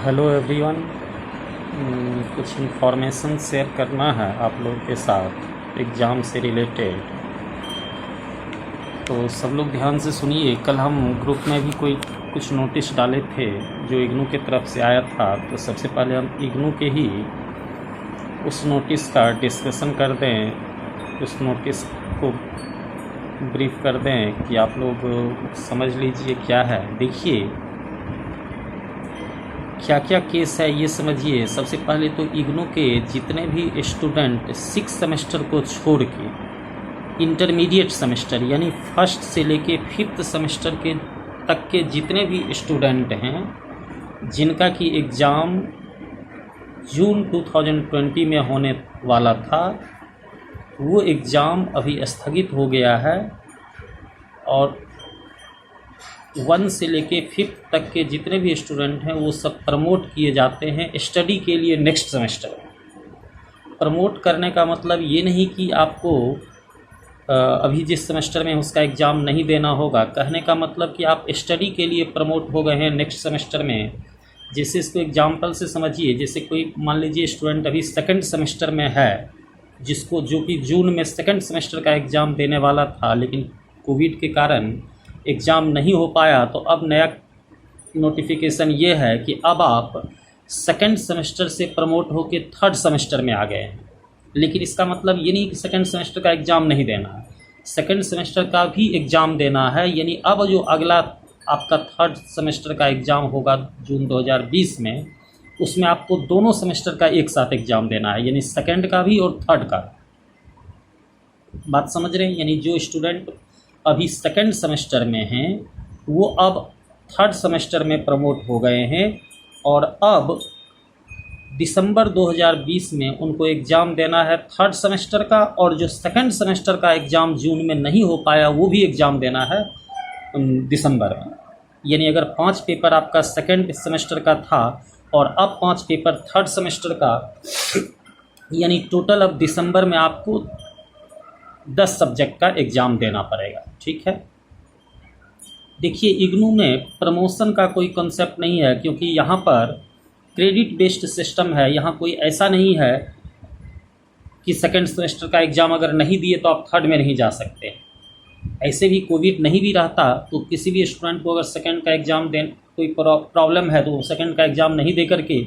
Hello everyone. कुछ information share करना है आप लोगों के साथ एग्ज़ाम से रिलेटेड, तो सब लोग ध्यान से सुनिए। कल हम ग्रुप में भी कुछ नोटिस डाले थे जो इग्नू की तरफ से आया था, तो सबसे पहले हम इग्नू के ही उस नोटिस का डिस्कशन कर दें, उस नोटिस को ब्रीफ कर दें कि आप लोग समझ लीजिए क्या है। देखिए क्या क्या केस है ये समझिए। सबसे पहले तो इग्नू के जितने भी स्टूडेंट 6 सेमेस्टर को छोड़ के इंटरमीडिएट सेमेस्टर यानी फर्स्ट से लेके 5th सेमेस्टर के तक के जितने भी स्टूडेंट हैं जिनका कि एग्ज़ाम जून 2020 में होने वाला था, वो एग्ज़ाम अभी स्थगित हो गया है और 1 से लेके 5th तक के जितने भी स्टूडेंट हैं वो सब प्रमोट किए जाते हैं स्टडी के लिए नेक्स्ट सेमेस्टर में। प्रमोट करने का मतलब ये नहीं कि आपको अभी जिस सेमेस्टर में उसका एग्ज़ाम नहीं देना होगा। कहने का मतलब कि आप स्टडी के लिए प्रमोट हो गए हैं नेक्स्ट सेमेस्टर में। जैसे इसको एग्जाम्पल से समझिए, जैसे कोई मान लीजिए स्टूडेंट अभी 2nd सेमेस्टर में है, जिसको जो कि जून में 2nd सेमेस्टर का एग्ज़ाम देने वाला था, लेकिन कोविड के कारण एग्ज़ाम नहीं हो पाया। तो अब नया नोटिफिकेशन ये है कि अब आप 2nd सेमेस्टर से प्रमोट होकर 3rd सेमेस्टर में आ गए हैं। लेकिन इसका मतलब ये नहीं कि 2nd सेमेस्टर का एग्ज़ाम नहीं देना है, 2nd सेमेस्टर का भी एग्ज़ाम देना है। यानी अब जो अगला आपका 3rd सेमेस्टर का एग्ज़ाम होगा जून 2020 में, उसमें आपको दोनों सेमेस्टर का एक साथ एग्ज़ाम देना है, यानी 2nd का भी और 3rd का। बात समझ रहे हैं? यानी जो स्टूडेंट अभी 2nd सेमेस्टर में हैं वो अब 3rd सेमेस्टर में प्रमोट हो गए हैं और अब दिसंबर 2020 में उनको एग्ज़ाम देना है 3rd सेमेस्टर का, और जो 2nd सेमेस्टर का एग्ज़ाम जून में नहीं हो पाया वो भी एग्ज़ाम देना है दिसंबर में। यानी अगर 5 पेपर आपका 2nd सेमेस्टर का था और अब 5 पेपर 3rd सेमेस्टर का, यानी टोटल अब दिसंबर में आपको 10 सब्जेक्ट का एग्ज़ाम देना पड़ेगा। ठीक है। देखिए इग्नू में प्रमोशन का कोई कॉन्सेप्ट नहीं है, क्योंकि यहाँ पर क्रेडिट बेस्ड सिस्टम है। यहाँ कोई ऐसा नहीं है कि 2nd सेमेस्टर का एग्ज़ाम अगर नहीं दिए तो आप 3rd में नहीं जा सकते। ऐसे भी कोविड नहीं भी रहता तो किसी भी स्टूडेंट को अगर 2nd का एग्ज़ाम दें कोई प्रॉब्लम है तो वो 2nd का एग्ज़ाम नहीं दे करके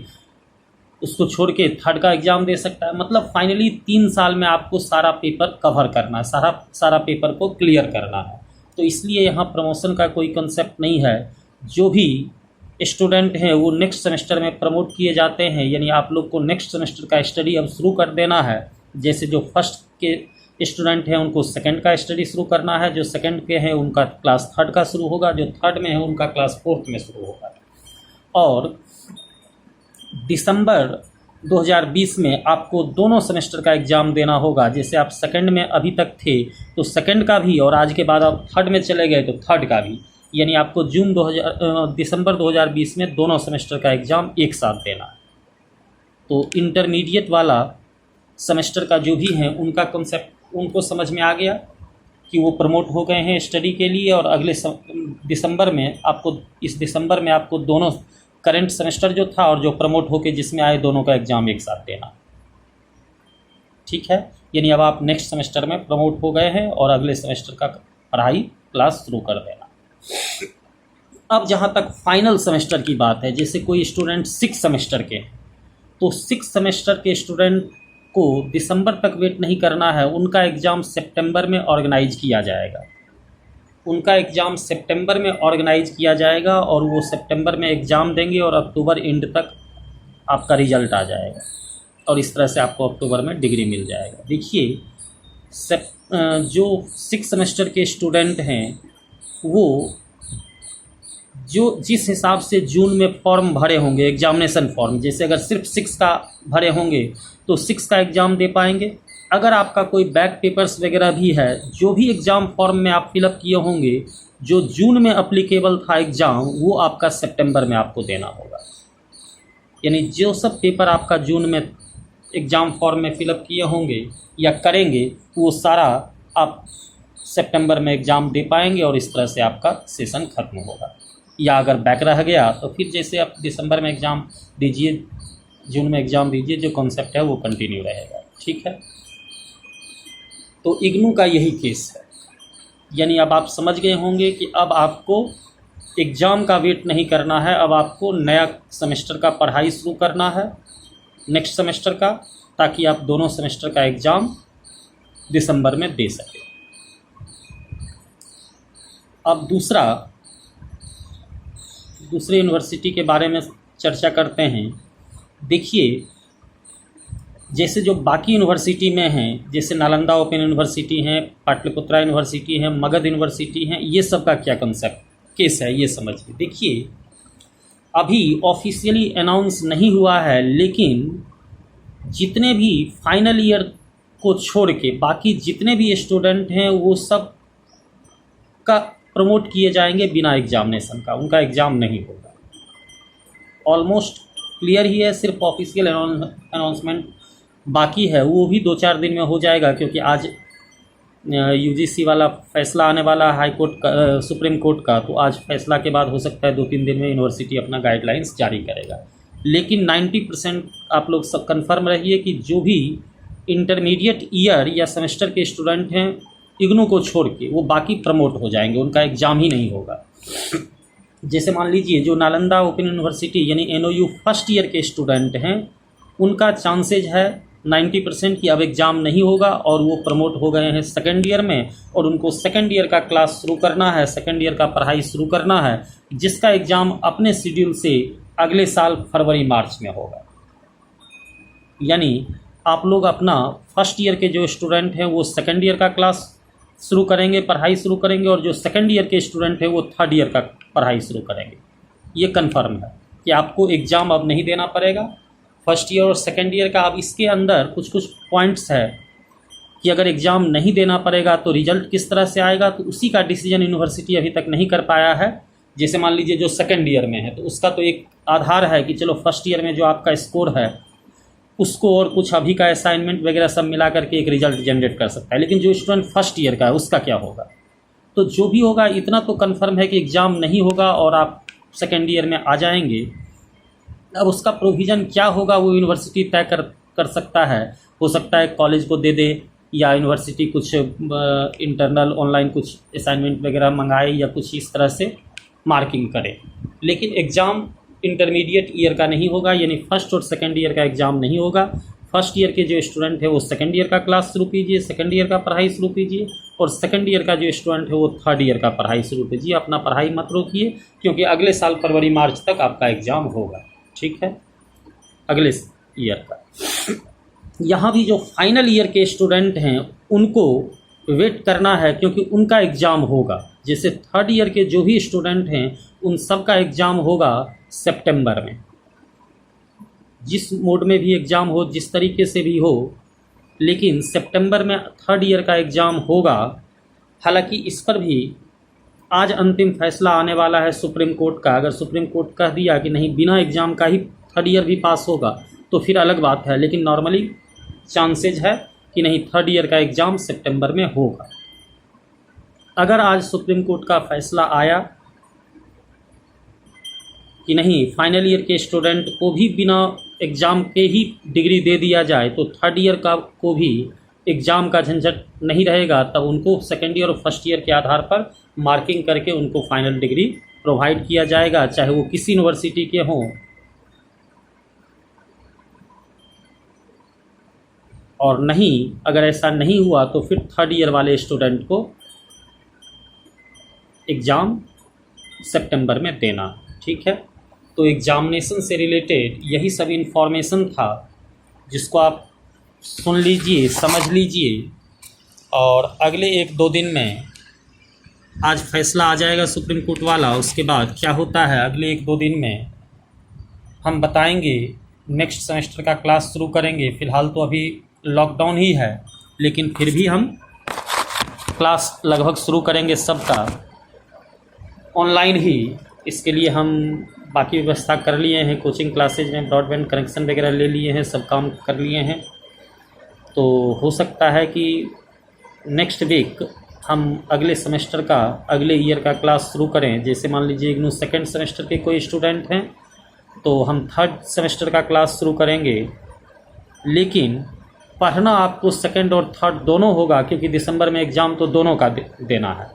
उसको छोड़ के 3rd का एग्ज़ाम दे सकता है। मतलब फाइनली 3 साल में आपको सारा पेपर कवर करना है, सारा पेपर को क्लियर करना है। तो इसलिए यहाँ प्रमोशन का कोई कंसेप्ट नहीं है। जो भी स्टूडेंट हैं वो नेक्स्ट सेमेस्टर में प्रमोट किए जाते हैं, यानी आप लोग को नेक्स्ट सेमेस्टर का स्टडी अब शुरू कर देना है। जैसे जो फर्स्ट के स्टूडेंट हैं उनको 2nd का स्टडी शुरू करना है, जो 2nd के हैं उनका क्लास 3rd का शुरू होगा, जो 3rd में है उनका क्लास 4th में शुरू होगा। और दिसंबर 2020 में आपको दोनों सेमेस्टर का एग्ज़ाम देना होगा। जैसे आप 2nd में अभी तक थे तो 2nd का भी, और आज के बाद आप 3rd में चले गए तो 3rd का भी, यानी आपको दिसंबर 2020 में दोनों सेमेस्टर का एग्ज़ाम एक साथ देना है। तो इंटरमीडिएट वाला सेमेस्टर का जो भी हैं उनका कॉन्सेप्ट उनको समझ में आ गया कि वो प्रमोट हो गए हैं स्टडी के लिए, और अगले दिसंबर में आपको दोनों करंट सेमेस्टर जो था और जो प्रमोट होके जिसमें आए दोनों का एग्ज़ाम एक साथ देना। ठीक है। यानी अब आप नेक्स्ट सेमेस्टर में प्रमोट हो गए हैं और अगले सेमेस्टर का पढ़ाई क्लास शुरू कर देना। अब जहाँ तक फाइनल सेमेस्टर की बात है, जैसे कोई स्टूडेंट 6 सेमेस्टर के, तो 6 सेमेस्टर के स्टूडेंट को दिसंबर तक वेट नहीं करना है। उनका एग्ज़ाम सितंबर में ऑर्गेनाइज किया जाएगा। और वो सितंबर में एग्ज़ाम देंगे और अक्टूबर एंड तक आपका रिज़ल्ट आ जाएगा, और इस तरह से आपको अक्टूबर में डिग्री मिल जाएगा। देखिए जो 6 सेमेस्टर के स्टूडेंट हैं वो जो जिस हिसाब से जून में फॉर्म भरे होंगे एग्जामिनेशन फॉर्म, जैसे अगर सिर्फ 6 का भरे होंगे तो 6 का एग्ज़ाम दे पाएंगे। अगर आपका कोई बैक पेपर्स वगैरह भी है, जो भी एग्ज़ाम फॉर्म में आप फिलअप किए होंगे, जो जून में अप्लीकेबल था एग्ज़ाम, वो आपका सितंबर में आपको देना होगा। यानी जो सब पेपर आपका जून में एग्ज़ाम फॉर्म में फिलअप किए होंगे या करेंगे, वो सारा आप सितंबर में एग्ज़ाम दे पाएंगे और इस तरह से आपका सेशन ख़त्म होगा। या अगर बैक रह गया तो फिर जैसे आप दिसंबर में एग्ज़ाम दीजिए, जून में एग्ज़ाम दीजिए, जो कॉन्सेप्ट है वो कंटिन्यू रहेगा। ठीक है, तो इग्नू का यही केस है। यानी अब आप समझ गए होंगे कि अब आपको एग्ज़ाम का वेट नहीं करना है, अब आपको नया सेमेस्टर का पढ़ाई शुरू करना है, नेक्स्ट सेमेस्टर का, ताकि आप दोनों सेमेस्टर का एग्ज़ाम दिसंबर में दे सकें। अब दूसरे यूनिवर्सिटी के बारे में चर्चा करते हैं। देखिए, जैसे जो बाकी यूनिवर्सिटी में हैं, जैसे नालंदा ओपन यूनिवर्सिटी हैं, पाटलिपुत्रा यूनिवर्सिटी हैं, मगध यूनिवर्सिटी हैं, ये सब का क्या कंसेप्ट केस है ये समझिए। देखिए, अभी ऑफिशियली अनाउंस नहीं हुआ है, लेकिन जितने भी फाइनल ईयर को छोड़ के बाकी जितने भी स्टूडेंट हैं वो सब का प्रमोट किए जाएंगे बिना एग्जामिनेशन का, उनका एग्ज़ाम नहीं होगा। ऑलमोस्ट क्लियर ही है, सिर्फ ऑफिशियल अनाउंसमेंट बाकी है, वो भी 2-4 दिन में हो जाएगा, क्योंकि आज यूजीसी वाला फैसला आने वाला हाई कोर्ट का, सुप्रीम कोर्ट का, तो आज फैसला के बाद हो सकता है 2-3 दिन में यूनिवर्सिटी अपना गाइडलाइंस जारी करेगा। लेकिन 90% आप लोग सब कंफर्म रहिए कि जो भी इंटरमीडिएट ईयर या सेमेस्टर के स्टूडेंट हैं इग्नू को छोड़ के, वो बाकी प्रमोट हो जाएंगे, उनका एग्ज़ाम ही नहीं होगा। जैसे मान लीजिए जो नालंदा ओपन यूनिवर्सिटी यानी एनओयू फर्स्ट ईयर के स्टूडेंट हैं, उनका चांसेज है 90% कि अब एग्ज़ाम नहीं होगा और वो प्रमोट हो गए हैं सेकेंड ईयर में, और उनको सेकेंड ईयर का क्लास शुरू करना है, सेकेंड ईयर का पढ़ाई शुरू करना है, जिसका एग्ज़ाम अपने शेड्यूल से अगले साल फरवरी मार्च में होगा। यानी आप लोग अपना फर्स्ट ईयर के जो स्टूडेंट हैं वो सेकेंड ईयर का क्लास शुरू करेंगे, पढ़ाई शुरू करेंगे, और जो सेकेंड ईयर के स्टूडेंट हैं वो थर्ड ईयर का पढ़ाई शुरू करेंगे। ये कन्फर्म है कि आपको एग्ज़ाम अब नहीं देना पड़ेगा फर्स्ट ईयर और सेकेंड ईयर का। अब इसके अंदर कुछ पॉइंट्स है कि अगर एग्ज़ाम नहीं देना पड़ेगा तो रिजल्ट किस तरह से आएगा, तो उसी का डिसीजन यूनिवर्सिटी अभी तक नहीं कर पाया है। जैसे मान लीजिए जो सेकेंड ईयर में है तो उसका तो एक आधार है कि चलो फर्स्ट ईयर में जो आपका स्कोर है उसको और कुछ अभी का असाइनमेंट वगैरह सब मिला करके एक रिजल्ट जनरेट कर सकता है, लेकिन जो स्टूडेंट फर्स्ट ईयर का है उसका क्या होगा। तो जो भी होगा इतना तो कंफर्म है कि एग्ज़ाम नहीं होगा और आप सेकेंड ईयर में आ जाएंगे। अब उसका प्रोविज़न क्या होगा वो यूनिवर्सिटी तय कर सकता है। हो सकता है कॉलेज को दे दे, या यूनिवर्सिटी कुछ इंटरनल ऑनलाइन कुछ असाइनमेंट वगैरह मंगाए, या कुछ इस तरह से मार्किंग करे। लेकिन एग्ज़ाम इंटरमीडिएट ईयर का नहीं होगा, यानी फर्स्ट और सेकेंड ईयर का एग्ज़ाम नहीं होगा। फर्स्ट ईयर के जो स्टूडेंट है वो सेकेंड ईयर का क्लास शुरू कीजिए, सेकेंड ईयर का पढ़ाई शुरू कीजिए, और सेकेंड ईयर का जो स्टूडेंट है वो थर्ड ईयर का पढ़ाई शुरू कीजिए। अपना पढ़ाई मत रोकिए, क्योंकि अगले साल फरवरी मार्च तक आपका एग्ज़ाम होगा। ठीक है, अगले ईयर का। यहाँ भी जो फाइनल ईयर के स्टूडेंट हैं उनको वेट करना है, क्योंकि उनका एग्ज़ाम होगा। जैसे थर्ड ईयर के जो भी स्टूडेंट हैं उन सब का एग्ज़ाम होगा सितंबर में। जिस मोड में भी एग्ज़ाम हो, जिस तरीके से भी हो, लेकिन सितंबर में थर्ड ईयर का एग्ज़ाम होगा। हालांकि इस पर भी आज अंतिम फैसला आने वाला है सुप्रीम कोर्ट का। अगर सुप्रीम कोर्ट कह दिया कि नहीं बिना एग्ज़ाम का ही थर्ड ईयर भी पास होगा तो फिर अलग बात है, लेकिन नॉर्मली चांसेज है कि नहीं थर्ड ईयर का एग्ज़ाम सितंबर में होगा। अगर आज सुप्रीम कोर्ट का फैसला आया कि नहीं फाइनल ईयर के स्टूडेंट को भी बिना एग्ज़ाम के ही डिग्री दे दिया जाए, तो थर्ड ईयर का को भी एग्ज़ाम का झंझट नहीं रहेगा, तब उनको सेकेंड ईयर और फर्स्ट ईयर के आधार पर मार्किंग करके उनको फाइनल डिग्री प्रोवाइड किया जाएगा, चाहे वो किसी यूनिवर्सिटी के हों। और नहीं, अगर ऐसा नहीं हुआ तो फिर थर्ड ईयर वाले स्टूडेंट को एग्ज़ाम सितंबर में देना। ठीक है, तो एग्ज़ामिनेशन से रिलेटेड यही सब इन्फॉर्मेशन था, जिसको आप सुन लीजिए, समझ लीजिए, और अगले 1-2 दिन में आज फैसला आ जाएगा सुप्रीम कोर्ट वाला। उसके बाद क्या होता है अगले 1-2 दिन में हम बताएंगे। नेक्स्ट सेमेस्टर का क्लास शुरू करेंगे। फ़िलहाल तो अभी लॉकडाउन ही है, लेकिन फिर भी हम क्लास लगभग शुरू करेंगे सबका ऑनलाइन ही। इसके लिए हम बाकी व्यवस्था कर लिए हैं, कोचिंग क्लासेज में ब्रॉडबैंड कनेक्शन वगैरह ले लिए हैं, सब काम कर लिए हैं। तो हो सकता है कि नेक्स्ट वीक हम अगले सेमेस्टर का, अगले ईयर का क्लास शुरू करें। जैसे मान लीजिए इग्नू सेकेंड सेमेस्टर के कोई स्टूडेंट हैं तो हम थर्ड सेमेस्टर का क्लास शुरू करेंगे, लेकिन पढ़ना आपको सेकंड और थर्ड दोनों होगा, क्योंकि दिसंबर में एग्ज़ाम तो दोनों का देना है।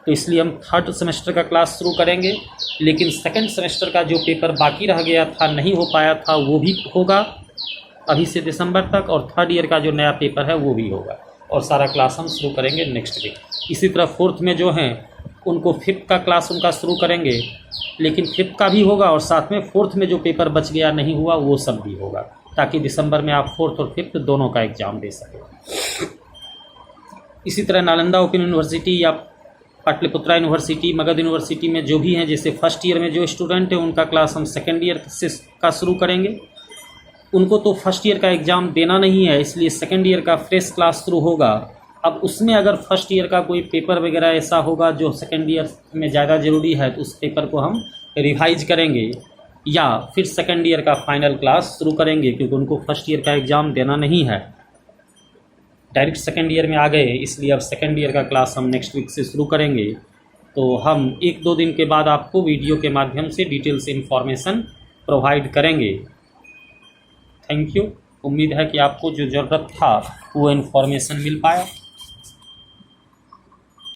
तो इसलिए हम थर्ड सेमेस्टर का क्लास शुरू करेंगे, लेकिन सेकंड सेमेस्टर का जो पेपर बाकी रह गया था, नहीं हो पाया था, वो भी होगा अभी से दिसंबर तक, और थर्ड ईयर का जो नया पेपर है वो भी होगा, और सारा क्लास हम शुरू करेंगे नेक्स्ट वीक। इसी तरह फोर्थ में जो हैं उनको फिफ्थ का क्लास उनका शुरू करेंगे, लेकिन फिफ्थ का भी होगा और साथ में फोर्थ में जो पेपर बच गया, नहीं हुआ, वो सब भी होगा, ताकि दिसंबर में आप फोर्थ और फिफ्थ दोनों का एग्ज़ाम दे सकें। इसी तरह नालंदा ओपन यूनिवर्सिटी या पाटलिपुत्रा यूनिवर्सिटी, मगध यूनिवर्सिटी में जो भी हैं, जैसे फर्स्ट ईयर में जो स्टूडेंट हैं उनका क्लास हम सेकेंड ईयर से का शुरू करेंगे। उनको तो फर्स्ट ईयर का एग्ज़ाम देना नहीं है, इसलिए सेकेंड ईयर का फ्रेश क्लास शुरू होगा। अब उसमें अगर फर्स्ट ईयर का कोई पेपर वगैरह ऐसा होगा जो सेकेंड ईयर में ज़्यादा ज़रूरी है, तो उस पेपर को हम रिवाइज करेंगे या फिर सेकेंड ईयर का फाइनल क्लास शुरू करेंगे, क्योंकि उनको फर्स्ट ईयर का एग्ज़ाम देना नहीं है, डायरेक्ट सेकेंड ईयर में आ गए, इसलिए अब सेकेंड ईयर का क्लास हम नेक्स्ट वीक से शुरू करेंगे। तो हम 1-2 दिन के बाद आपको वीडियो के माध्यम से डिटेल से इन्फॉर्मेशन प्रोवाइड करेंगे। Thank you. उम्मीद है कि आपको जो ज़रूरत था वो इन्फॉर्मेशन मिल पाया।